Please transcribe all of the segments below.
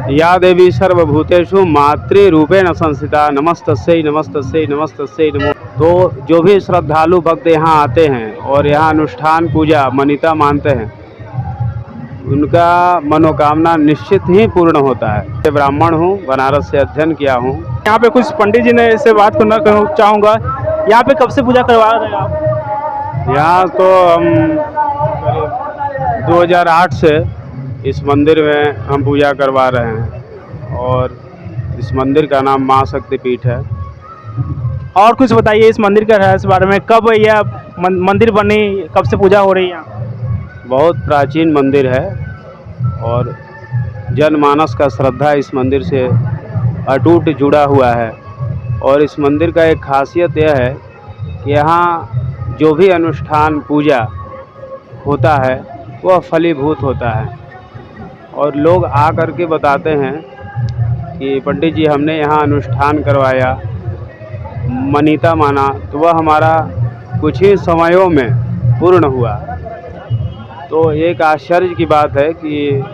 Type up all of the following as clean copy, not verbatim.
या देवी सर्वभूतेषु मातृरूपेण संस्थिता नमस्तस्यै नमस्तस्यै नमस्तस्यै नमो। तो जो भी श्रद्धालु भक्त यहाँ आते हैं और यहाँ अनुष्ठान पूजा मनीता मानते हैं, उनका मनोकामना निश्चित ही पूर्ण होता है। मैं ब्राह्मण हूँ, बनारस से अध्ययन किया हूँ। यहाँ पे कुछ पंडित जी ने से बात करना चाहूँगा। यहाँ पे कब से पूजा करवा रहे हैं आप? यहाँ तो हम करीब 2008 से इस मंदिर में हम पूजा करवा रहे हैं और इस मंदिर का नाम माँ शक्तिपीठ है। और कुछ बताइए इस मंदिर के रहस्य बारे में। कब यह मंदिर बनी, कब से पूजा हो रही है यहाँ? बहुत प्राचीन मंदिर है और जनमानस का श्रद्धा इस मंदिर से अटूट जुड़ा हुआ है। और इस मंदिर का एक खासियत यह है कि यहाँ जो भी अनुष्ठान पूजा होता है वह फलीभूत होता है। और लोग आ कर के बताते हैं कि पंडित जी हमने यहाँ अनुष्ठान करवाया, मनीता माना, तो वह हमारा कुछ ही समयों में पूर्ण हुआ। तो एक आश्चर्य की बात है कि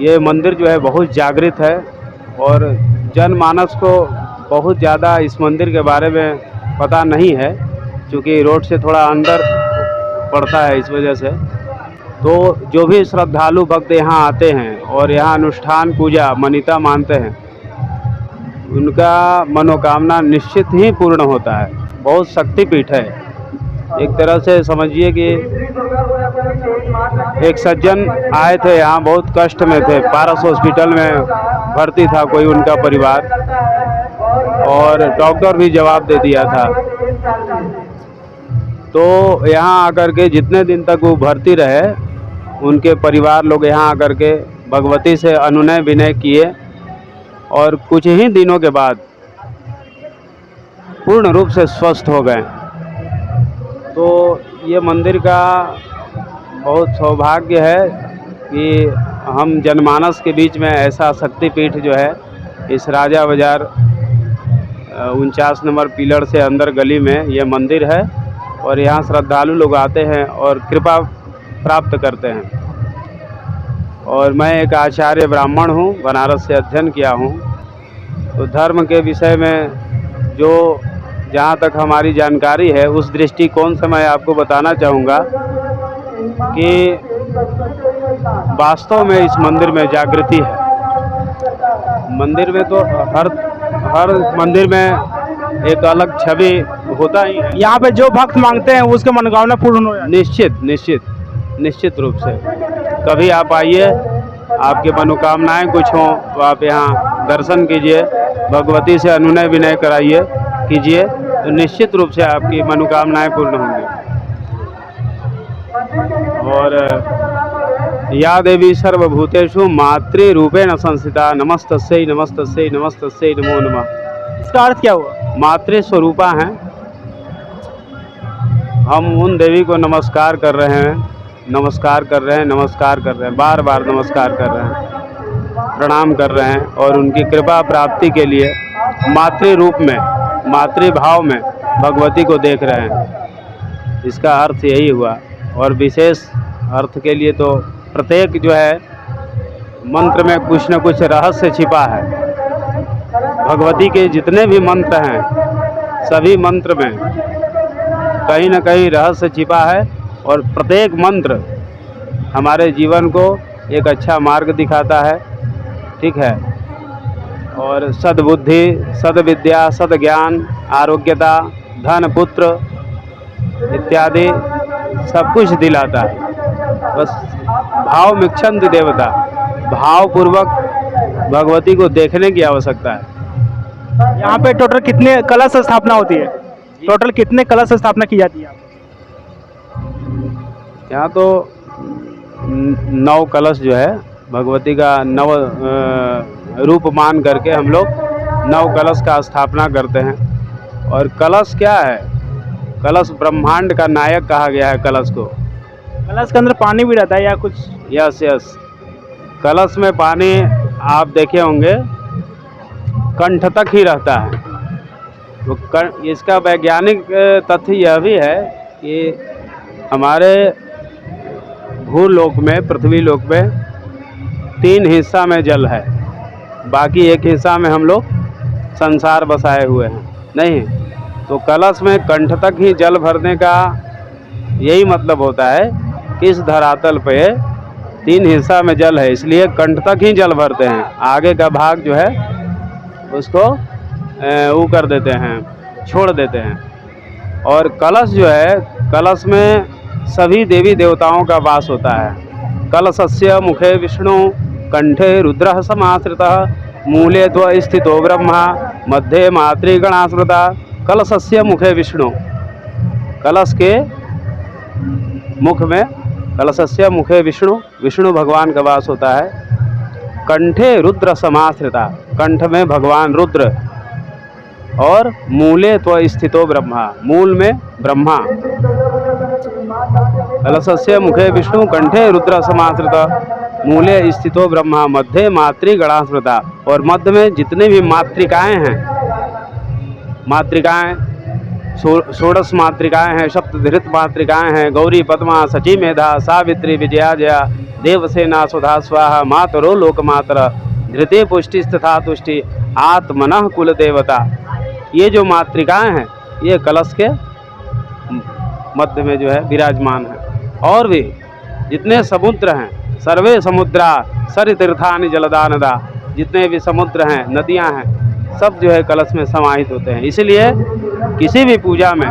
ये मंदिर जो है बहुत जागृत है और जनमानस को बहुत ज़्यादा इस मंदिर के बारे में पता नहीं है, क्योंकि रोड से थोड़ा अंदर पड़ता है, इस वजह से। तो जो भी श्रद्धालु भक्त यहाँ आते हैं और यहाँ अनुष्ठान पूजा मनीता मानते हैं, उनका मनोकामना निश्चित ही पूर्ण होता है। बहुत शक्तिपीठ है। एक तरह से समझिए कि एक सज्जन आए थे यहाँ, बहुत कष्ट में थे, पारस हॉस्पिटल में भर्ती था कोई उनका परिवार, और डॉक्टर भी जवाब दे दिया था। तो यहाँ आकर के जितने दिन तक वो भर्ती रहे, उनके परिवार लोग यहाँ आकर के भगवती से अनुनय विनय किए और कुछ ही दिनों के बाद पूर्ण रूप से स्वस्थ हो गए। तो ये मंदिर का बहुत सौभाग्य है कि हम जनमानस के बीच में ऐसा शक्तिपीठ जो है, इस राजा बाजार 49 नंबर पिलर से अंदर गली में ये मंदिर है और यहाँ श्रद्धालु लोग आते हैं और कृपा प्राप्त करते हैं। और मैं एक आचार्य ब्राह्मण हूँ, बनारस से अध्ययन किया हूँ। तो धर्म के विषय में जो जहाँ तक हमारी जानकारी है, उस दृष्टिकोण से मैं आपको बताना चाहूँगा कि वास्तव में इस मंदिर में जागृति है। मंदिर में तो हर मंदिर में एक अलग छवि होता ही है। यहाँ पे जो भक्त मांगते हैं उसके मनोकामना पूर्ण हो जाती है। निश्चित रूप से। कभी आप आइए, आपकी मनोकामनाएं कुछ हों तो आप यहाँ दर्शन कीजिए, भगवती से अनुनय विनय कराइए कीजिए, तो निश्चित रूप से आपकी मनोकामनाएं पूर्ण होंगी। और या देवी सर्वभूतेषु मातृरूपेण संस्थिता नमस्तस्यै नमस्तस्यै नमस्तस्यै नमो नमः। इसका अर्थ क्या हुआ? मातृ स्वरूपा हैं। हम उन देवी को नमस्कार कर रहे हैं, बार बार नमस्कार कर रहे हैं, प्रणाम कर रहे हैं और उनकी कृपा प्राप्ति के लिए मातृ रूप में, मातृभाव में भगवती को देख रहे हैं। इसका अर्थ यही हुआ। और विशेष अर्थ के लिए तो प्रत्येक जो है मंत्र में कुछ न कुछ रहस्य छिपा है। भगवती के जितने भी मंत्र हैं, सभी मंत्र में कहीं न कहीं रहस्य छिपा है और प्रत्येक मंत्र हमारे जीवन को एक अच्छा मार्ग दिखाता है। ठीक है। और सद्बुद्धि, सद्विद्या, सद्ज्ञान, आरोग्यता, धन, पुत्र इत्यादि सब कुछ दिलाता है। बस भाव मिक्षंत देवता, भावपूर्वक भगवती को देखने की आवश्यकता है। यहाँ पे टोटल कितने कलश स्थापना होती है? टोटल कितने कलश स्थापना की जाती है? यहाँ तो 9 कलश जो है, भगवती का 9 रूप मान करके हम लोग 9 कलश का स्थापना करते हैं। और कलश क्या है? कलश ब्रह्मांड का नायक कहा गया है कलश को। कलश के अंदर पानी भी रहता है या कुछ? यस। कलश में पानी आप देखे होंगे कंठ तक ही रहता है। तो इसका वैज्ञानिक तथ्य यह भी है कि हमारे भूलोक में, पृथ्वी लोक में 3 हिस्सा में जल है, बाकी एक हिस्सा में हम लोग संसार बसाए हुए हैं। नहीं, तो कलश में कंठ तक ही जल भरने का यही मतलब होता है कि इस धरातल पे 3 हिस्सा में जल है, इसलिए कंठ तक ही जल भरते हैं। आगे का भाग जो है उसको वो कर देते हैं, छोड़ देते हैं। और कलश जो है, कलश में सभी देवी देवताओं का वास होता है। कलशस्य मुखे विष्णु कंठे रुद्रः समाश्रितः मूले स्थितो ब्रह्मा मध्ये मातृगणा स्मृता। कलशस्य मुखे विष्णु, कलश के मुख में, कलशस्य मुखे विष्णु, विष्णु भगवान का वास होता है। कंठे रुद्र समाश्रिता, कंठ में भगवान रुद्र, और मूले स्थितो ब्रह्मा, मूल में ब्रह्मा। कलशस्य मुखे विष्णु कंठे रुद्र समाश्रिता मूले स्थितो ब्रह्मा मध्य मातृगणा स्मृता। और मध्य में जितने भी मातृकाएं हैं, मातृकाएं 16 मातृकाएं हैं, सप्तधृत मातृकाएं हैं, गौरी पद्मा सची मेधा सावित्री विजया जया देवसेना सुधा स्वाहा मातरो लोकमातर धृते पुष्टि तथा तुष्टि आत्मनः कुल देवता। ये जो मातृकाएं हैं ये कलश के मध्य में जो है विराजमान है। और भी जितने समुद्र हैं, सर्वे समुद्रा सरितीर्थानि जलदानदा, जितने भी समुद्र हैं, नदियां हैं, सब जो है कलश में समाहित होते हैं। इसलिए किसी भी पूजा में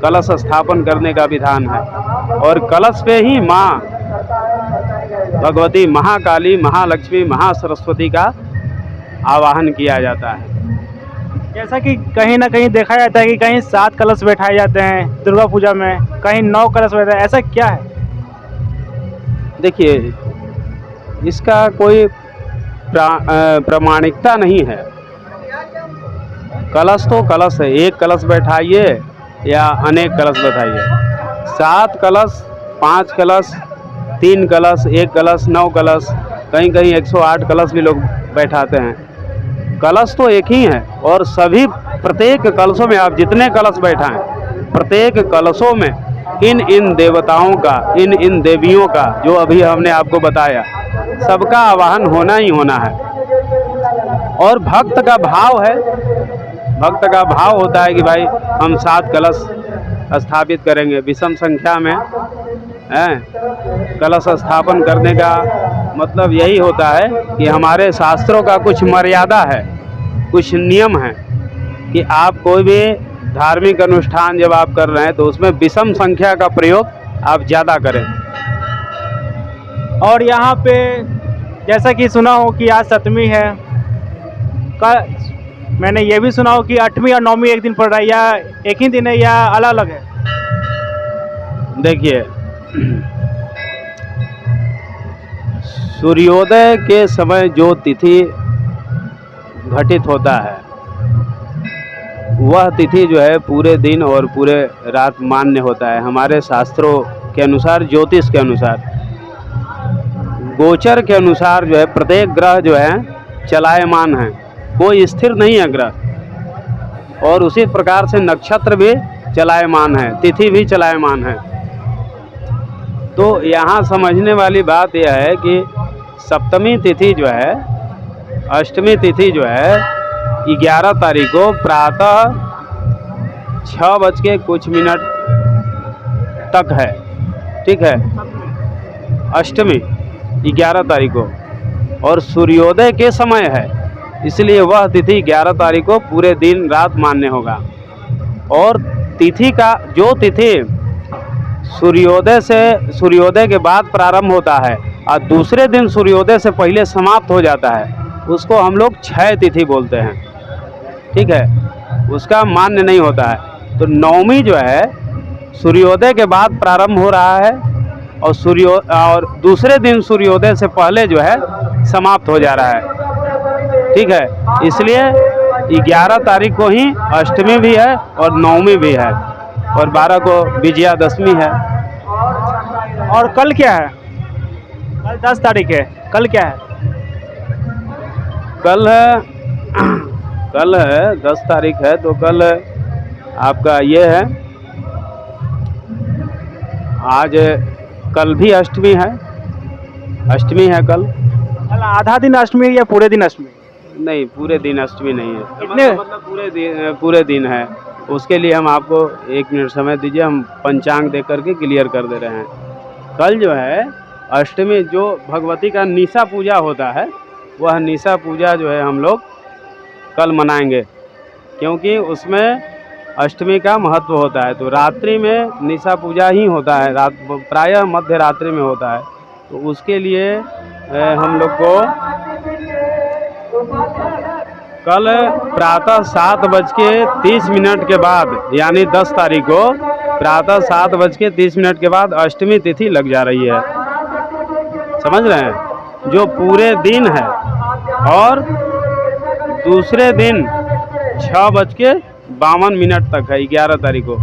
कलश स्थापन करने का विधान है। और कलश पे ही माँ भगवती महाकाली, महालक्ष्मी, महासरस्वती का आवाहन किया जाता है। जैसा कि कहीं ना कहीं देखा जाता है कि कहीं 7 कलश बैठाए जाते हैं दुर्गा पूजा में, कहीं 9 कलश बैठा है, ऐसा क्या है? देखिए, इसका कोई प्रामाणिकता नहीं है। कलश तो कलश है, एक कलश बैठाइए या अनेक कलश बैठाइए। 7 कलश, 5 कलश, 3 कलश, 1 कलश, 9 कलश, कहीं कहीं 108 कलश भी लोग बैठाते हैं। कलश तो एक ही है। और सभी प्रत्येक कलशों में आप जितने कलश बैठाएं, प्रत्येक कलशों में इन देवताओं का, इन देवियों का, जो अभी हमने आपको बताया, सबका आवाहन होना ही होना है। और भक्त का भाव है, भक्त का भाव होता है कि भाई हम 7 कलश स्थापित करेंगे। विषम संख्या में कलश स्थापन करने का मतलब यही होता है कि हमारे शास्त्रों का कुछ मर्यादा है, कुछ नियम है कि आप कोई भी धार्मिक अनुष्ठान जब आप कर रहे हैं तो उसमें विषम संख्या का प्रयोग आप ज़्यादा करें। और यहाँ पे जैसा कि सुना हो कि आज 7वीं है, मैंने ये भी सुना हो कि 8वीं और 9वीं एक दिन पड़ रहा है, या एक ही दिन है या अलग अलग है? देखिए, सूर्योदय के समय जो तिथि घटित होता है वह तिथि जो है पूरे दिन और पूरे रात मान्य होता है। हमारे शास्त्रों के अनुसार, ज्योतिष के अनुसार, गोचर के अनुसार जो है प्रत्येक ग्रह जो है चलायमान है, कोई स्थिर नहीं है ग्रह। और उसी प्रकार से नक्षत्र भी चलायमान है, तिथि भी चलायमान है। तो यहाँ समझने वाली बात यह है कि सप्तमी तिथि जो है, अष्टमी तिथि जो है 11 तारीख को प्रातः 6:00 तक है। ठीक है, अष्टमी 11 तारीख को, और सूर्योदय के समय है, इसलिए वह तिथि 11 तारीख को पूरे दिन रात मान्य होगा। और तिथि का जो तिथि सूर्योदय के बाद प्रारंभ होता है और दूसरे दिन सूर्योदय से पहले समाप्त हो जाता है, उसको हम लोग क्षय तिथि बोलते हैं। ठीक है, उसका मान्य नहीं होता है। तो 9वीं जो है सूर्योदय के बाद प्रारंभ हो रहा है और दूसरे दिन सूर्योदय से पहले जो है समाप्त हो जा रहा है। ठीक है, इसलिए 11 तारीख को ही अष्टमी भी है और 9वीं भी है, और 12 को विजयादशमी है। और कल क्या है? कल 10 तारीख है, कल क्या है? कल है 10 तारीख है, तो कल आपका ये है, कल भी अष्टमी है, कल मतलब आधा दिन अष्टमी है या पूरे दिन अष्टमी? नहीं, पूरे दिन अष्टमी नहीं है। कितने- मतलब पूरे दिन है। उसके लिए हम आपको 1 मिनट समय दीजिए, हम पंचांग देख करके क्लियर कर दे रहे हैं। कल जो है अष्टमी, जो भगवती का निशा पूजा होता है, वह निशा पूजा जो है हम लोग कल मनाएंगे, क्योंकि उसमें अष्टमी का महत्व होता है। तो रात्रि में निशा पूजा ही होता है, प्रायः मध्य रात्रि में होता है। तो उसके लिए हम लोग को कल प्रातः 7:30 के बाद, यानी 10 तारीख को प्रातः 7:30 के बाद अष्टमी तिथि लग जा रही है। समझ रहे हैं? जो पूरे दिन है। और दूसरे दिन 6:52 तक है, 11 तारीख को।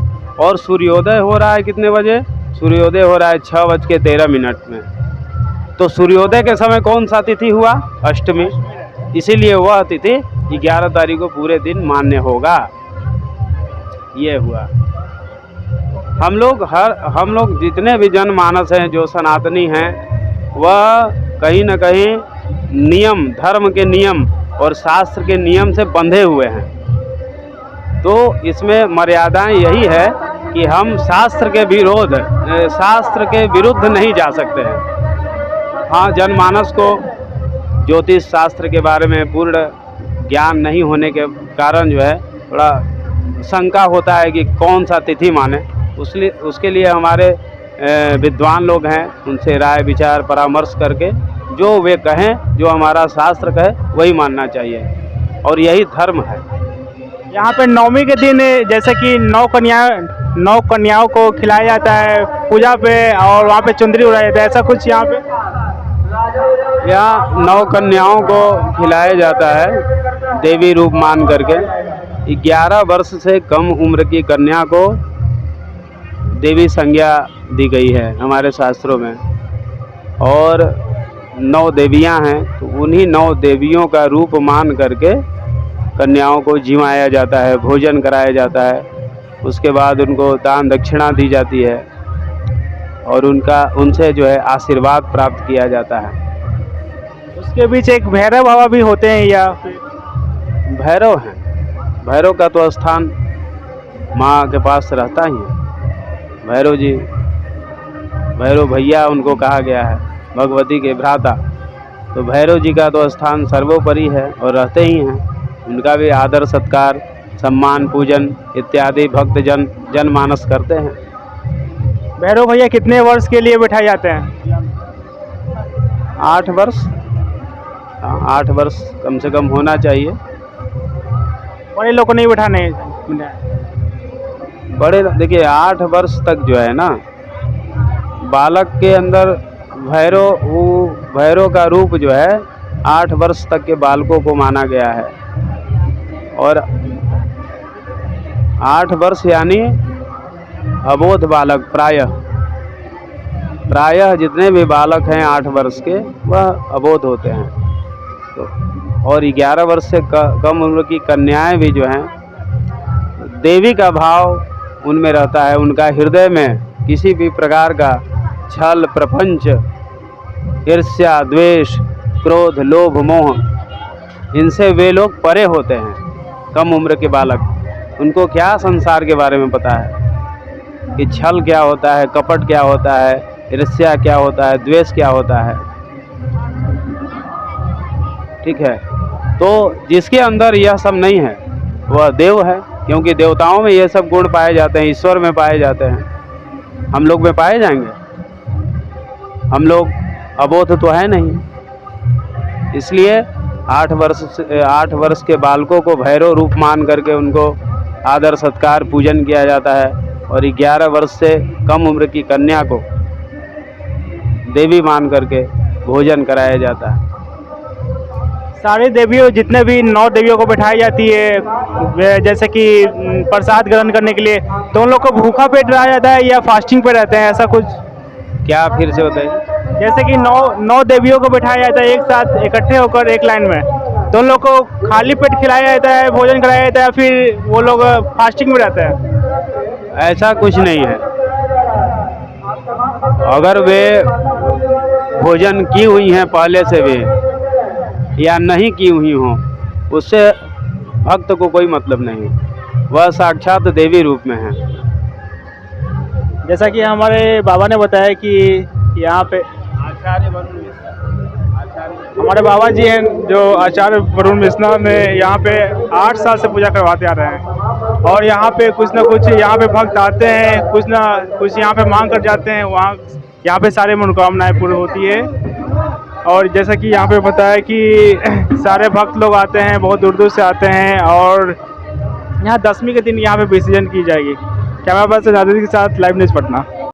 और सूर्योदय हो रहा है कितने बजे? सूर्योदय हो रहा है 6:13 में। तो सूर्योदय के समय कौन सा तिथि हुआ? अष्टमी। इसीलिए वह तिथि 11 तारीख को पूरे दिन मान्य होगा। ये हुआ। हम लोग जितने भी जनमानस हैं, जो सनातनी हैं, वह कहीं न कहीं नियम, धर्म के नियम और शास्त्र के नियम से बंधे हुए हैं। तो इसमें मर्यादाएं यही है कि हम शास्त्र के विरुद्ध नहीं जा सकते हैं। हाँ, जनमानस को ज्योतिष शास्त्र के बारे में पूर्ण ज्ञान नहीं होने के कारण जो है थोड़ा शंका होता है कि कौन सा तिथि माने। उसके लिए हमारे विद्वान लोग हैं, उनसे राय विचार परामर्श करके जो वे कहें, जो हमारा शास्त्र कहे, वही मानना चाहिए। और यही धर्म है। यहाँ पे नवमी के दिन जैसे कि 9 कन्याओं को खिलाया जाता है पूजा पे, और वहाँ पे चुंदरी उड़ाया जाता है, ऐसा कुछ यहाँ पे? यहाँ 9 कन्याओं को खिलाया जाता है देवी रूप मान करके। 11 वर्ष से कम उम्र की कन्या को देवी संज्ञा दी गई है हमारे शास्त्रों में। और 9 देवियाँ हैं, तो उन्हीं 9 देवियों का रूप मान करके कन्याओं को जिमाया जाता है, भोजन कराया जाता है। उसके बाद उनको दान दक्षिणा दी जाती है और उनसे जो है आशीर्वाद प्राप्त किया जाता है। उसके बीच एक भैरव बाबा भी होते हैं या फिर? भैरव हैं। भैरव का तो स्थान माँ के पास रहता ही है। भैरव जी, भैरव भैया उनको कहा गया है, भगवती के भ्राता। तो भैरव जी का तो स्थान सर्वोपरि है और रहते ही हैं। उनका भी आदर सत्कार, सम्मान, पूजन इत्यादि भक्तजन जनमानस करते हैं। भैरव भैया कितने वर्ष के लिए बैठाए जाते हैं? 8 वर्ष। 8 वर्ष कम से कम होना चाहिए। बड़े लोग को नहीं बैठाने? बड़े देखिए, 8 वर्ष तक जो है ना, बालक के अंदर भैरव का रूप जो है 8 वर्ष तक के बालकों को माना गया है। और 8 वर्ष यानी अबोध बालक, प्रायः जितने भी बालक हैं 8 वर्ष के, वह अबोध होते हैं। तो और 11 वर्ष से कम उम्र की कन्याएं भी जो हैं, देवी का भाव उनमें रहता है। उनका हृदय में किसी भी प्रकार का छल, प्रपंच, ईर्ष्या, द्वेष, क्रोध, लोभ, मोह, इनसे वे लोग परे होते हैं। कम उम्र के बालक, उनको क्या संसार के बारे में पता है कि छल क्या होता है, कपट क्या होता है, ईर्ष्या क्या होता है, द्वेष क्या होता है। ठीक है। तो जिसके अंदर यह सब नहीं है वह देव है, क्योंकि देवताओं में ये सब गुण पाए जाते हैं, ईश्वर में पाए जाते हैं। हम लोग में पाए जाएंगे? हम लोग अबोध तो है नहीं। इसलिए 8 वर्ष के बालकों को भैरव रूप मान करके उनको आदर सत्कार पूजन किया जाता है। और 11 वर्ष से कम उम्र की कन्या को देवी मान करके भोजन कराया जाता है। सारी देवियों, जितने भी 9 देवियों को बैठाई जाती है, जैसे कि प्रसाद ग्रहण करने के लिए, तो उन लोग को भूखा पेट रहा जाता है या फास्टिंग पे रहते हैं, ऐसा कुछ? क्या फिर से बताइए? जैसे कि 9 देवियों को बैठाया जाता है एक साथ इकट्ठे होकर एक लाइन में, तो उन लोग को खाली पेट खिलाया जाता है, भोजन कराया जाता है, फिर वो लोग फास्टिंग में रहते हैं? ऐसा कुछ नहीं है। अगर वे भोजन की हुई हैं पहले से भी, या नहीं की हुई हों, उससे भक्त को कोई मतलब नहीं। वह साक्षात देवी रूप में है। जैसा कि हमारे बाबा ने बताया कि यहाँ पे आचार्य वरुण मिश्रा, हमारे बाबा जी हैं जो आचार्य वरुण मिश्रा ने यहाँ पे 8 साल से पूजा करवाते आ रहे हैं, और यहाँ पे कुछ ना कुछ यहाँ पे भक्त आते हैं, कुछ ना कुछ यहाँ पे मांग कर जाते हैं, वहाँ यहाँ पे सारे मनोकामनाएं पूरी होती है। और जैसा कि यहाँ पे बताया कि सारे भक्त लोग आते हैं, बहुत दूर दूर से आते हैं, और यहाँ 10वीं के दिन यहाँ पे विसर्जन की जाएगी। कैमरा पर्सन आदित्य के साथ लाइव न्यूज़ पटना।